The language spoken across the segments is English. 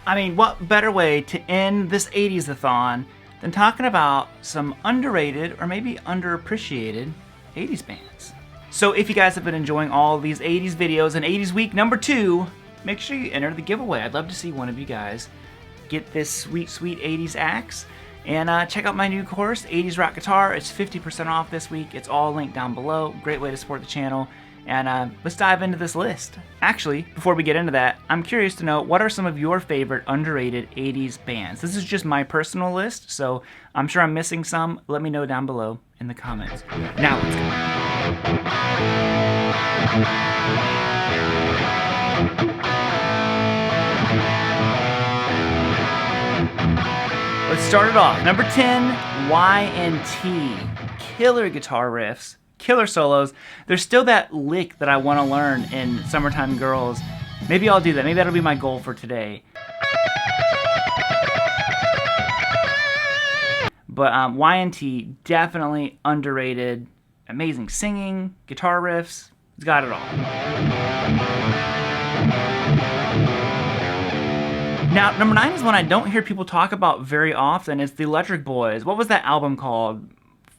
I mean, what better way to end this 80s-a-thon than talking about some underrated or maybe underappreciated 80s bands. So if you guys have been enjoying all these 80s videos and 80s week number 2, make sure you enter the giveaway. I'd love to see one of you guys get this sweet, sweet 80s axe. And check out my new course, 80s Rock Guitar. It's 50% off this week. It's all linked down below. Great way to support the channel. And let's dive into this list. Actually, before we get into that, I'm curious to know, what are some of your favorite underrated 80s bands? This is just my personal list, so I'm sure I'm missing some. Let me know down below in the comments. Now let's go. Let's start it off. Number 10, Y&T. Killer guitar riffs, killer solos. There's still that lick that I want to learn in Summertime Girls. Maybe I'll do that. Maybe that'll be my goal for today. But Y&T, definitely underrated. Amazing singing, guitar riffs. It's got it all. Now, number 9 is one I don't hear people talk about very often. It's the Electric Boys. What was that album called?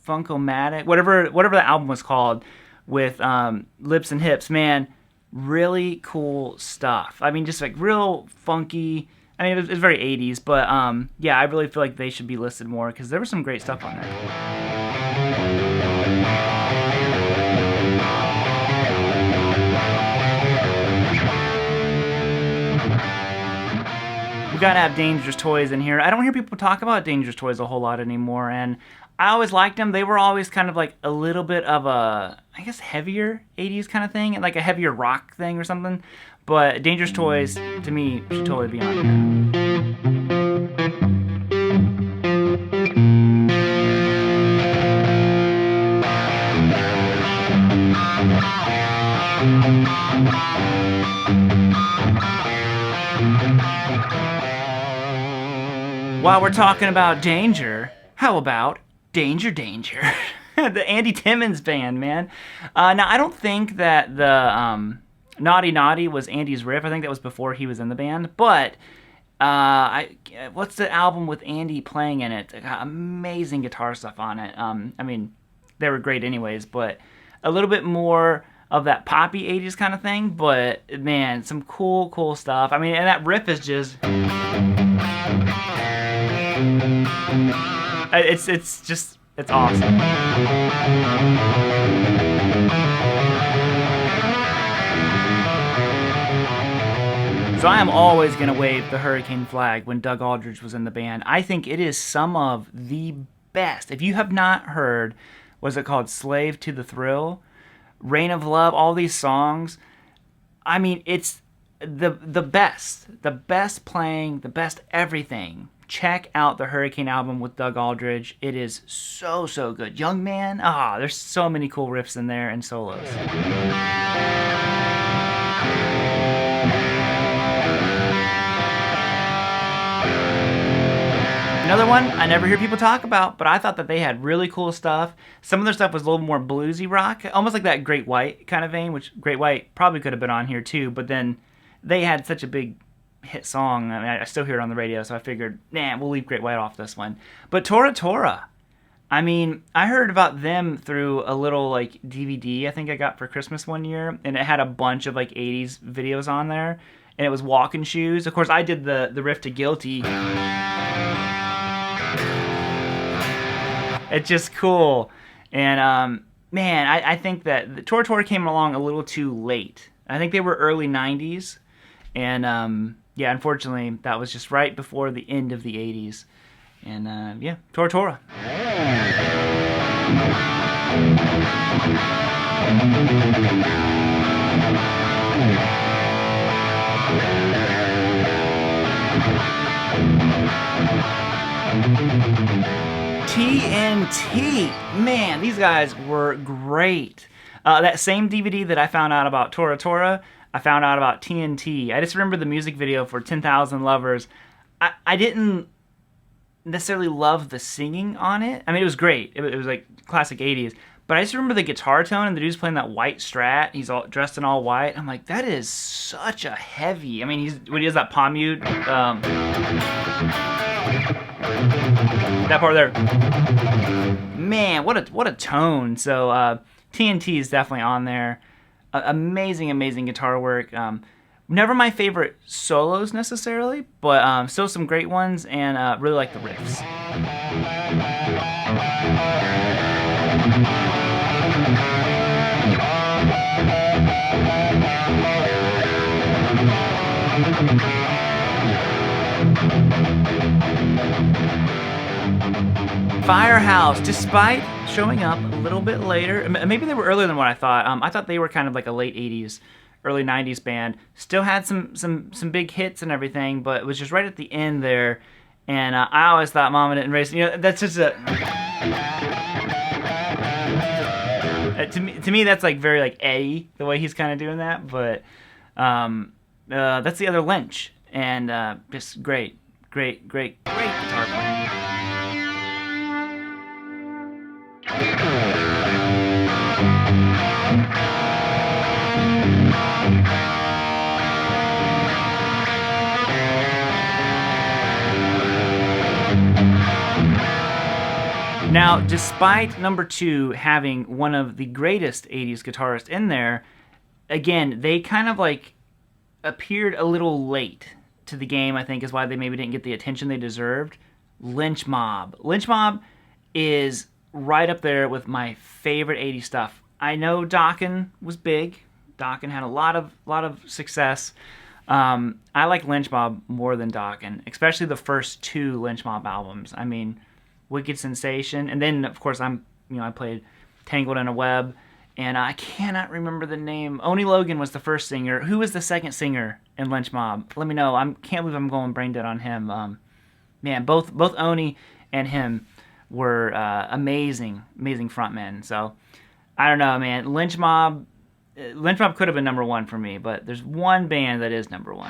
Funk-O-Matic? Whatever the album was called with Lips and Hips. Man, really cool stuff. I mean, just like real funky. I mean, it was very 80s, but yeah, I really feel like they should be listed more because there was some great stuff on there. We gotta have Dangerous Toys in here. I don't hear people talk about Dangerous Toys a whole lot anymore, and I always liked them. They were always kind of like a little bit of a, I guess, heavier 80s kind of thing, like a heavier rock thing or something. But Dangerous Toys, to me, should totally be on here. While we're talking about danger, how about Danger Danger? The Andy Timmons band, man. Now, I don't think that the Naughty Naughty was Andy's riff. I think that was before he was in the band. But what's the album with Andy playing in it? It got amazing guitar stuff on it. I mean, they were great anyways, but a little bit more of that poppy 80s kind of thing. But, man, some cool, cool stuff. I mean, and that riff is just... It's awesome. So I am always going to wave the Hurricane flag when Doug Aldrich was in the band. I think it is some of the best. If you have not heard, what's it called, Slave to the Thrill, Reign of Love, all these songs, I mean, it's the best playing, the best everything. Check out the Hurricane album with Doug Aldrich. It is so, so good. Young Man, there's so many cool riffs in there and solos. Another one I never hear people talk about, but I thought that they had really cool stuff. Some of their stuff was a little more bluesy rock, almost like that Great White kind of vein, which Great White probably could have been on here too, but then they had such a big hit song. I mean, I still hear it on the radio, so I figured, we'll leave Great White off this one. But Tora Tora, I mean, I heard about them through a little like DVD I think I got for Christmas one year, and it had a bunch of like 80s videos on there, and it was Walking Shoes. Of course, I did the riff to Guilty. It's just cool. And man, I think that the Tora Tora came along a little too late. I think they were early 90s, and yeah, unfortunately, that was just right before the end of the 80s. And yeah, Tora Tora. TNT. Man, these guys were great. That same DVD that I found out about Tora Tora, I found out about TNT. I just remember the music video for 10,000 Lovers. I didn't necessarily love the singing on it. I mean, it was great. It was like classic 80s. But I just remember the guitar tone, and the dude's playing that white Strat. He's all dressed in all white. I'm like, that is such a heavy. I mean, when he does that palm mute, that part there, man, what a tone. So TNT is definitely on there. Amazing guitar work. Never my favorite solos necessarily, but still some great ones, and really like the riffs. Firehouse, despite showing up a little bit later, maybe they were earlier than what I thought. I thought they were kind of like a late 80s, early 90s band. Still had some big hits and everything, but it was just right at the end there. And I always thought Mama Didn't Raise, that's just a... to me, that's like very like Eddie, the way he's kind of doing that. But that's the other Lynch, and just great guitar playing. Now, despite number 2 having one of the greatest 80s guitarists in there, again, they kind of like appeared a little late to the game, I think is why they maybe didn't get the attention they deserved. Lynch Mob. Lynch Mob is right up there with my favorite 80s stuff. I know Dokken was big. Dokken had a lot of success. I like Lynch Mob more than Dokken, especially the first 2 Lynch Mob albums. I mean, Wicked Sensation, and then of course I played Tangled in a Web, and I cannot remember the name. Oni Logan was the first singer. Who was the second singer in Lynch Mob? Let me know. I can't believe I'm going brain dead on him. Man, both Oni and him were amazing frontmen. So I don't know, man. Lynch Mob could have been number 1 for me, but there's one band that is number 1.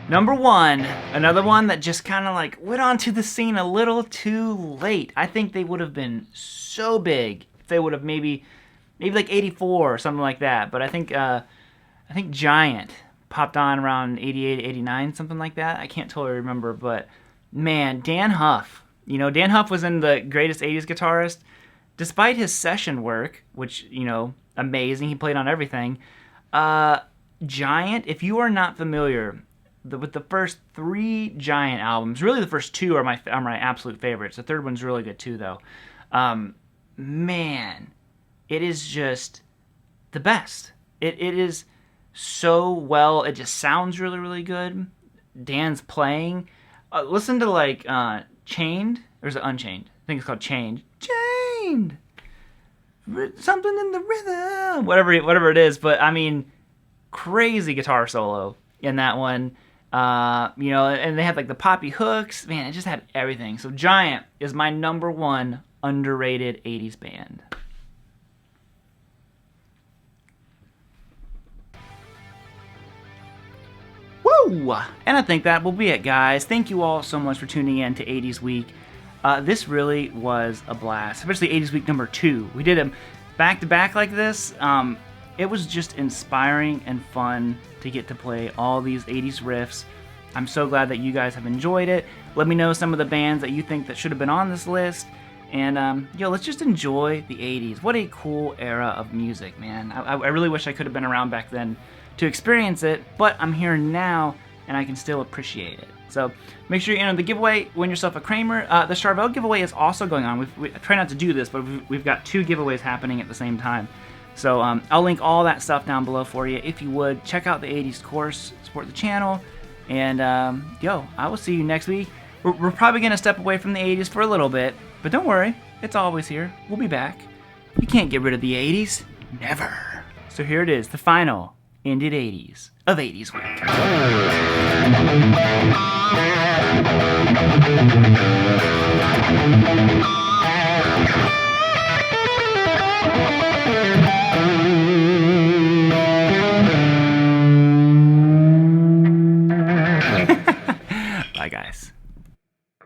Number 1, another one that just kind of like went onto the scene a little too late. I think they would have been so big if they would have maybe like 84 or something like that. But I think Giant popped on around 88, 89, something like that. I can't totally remember, but man, Dan Huff. Dan Huff was in the greatest 80s guitarist. Despite his session work, which, amazing, he played on everything. Giant, if you are not familiar with the first 3 Giant albums, really the first 2 are my absolute favorites. The third one's really good too, though. Man, it is just the best. It is so well. It just sounds really good. Dan's playing. Listen to like Chained, or is it Unchained? I think it's called Chained. Chained. Something in the rhythm. Whatever it is, but I mean, crazy guitar solo in that one. And they had like the poppy hooks. Man, it just had everything. So Giant is my number 1 underrated 80s band. Woo! And I think that will be it, guys. Thank you all so much for tuning in to 80s Week. This really was a blast, especially 80s Week number 2. We did them back-to-back like this. It was just inspiring and fun to get to play all these 80s riffs. I'm so glad that you guys have enjoyed it. Let me know some of the bands that you think that should have been on this list. And, let's just enjoy the 80s. What a cool era of music, man. I really wish I could have been around back then to experience it, but I'm here now, and I can still appreciate it. So make sure you enter the giveaway, win yourself a Kramer. The Charvel giveaway is also going on. We try not to do this, but we've got 2 giveaways happening at the same time. So I'll link all that stuff down below for you. If you would, check out the 80s course, support the channel, and I will see you next week. We're probably going to step away from the 80s for a little bit, but don't worry, it's always here. We'll be back. You can't get rid of the 80s. Never. So here it is, the final ended 80s of 80s Week. Bye, guys.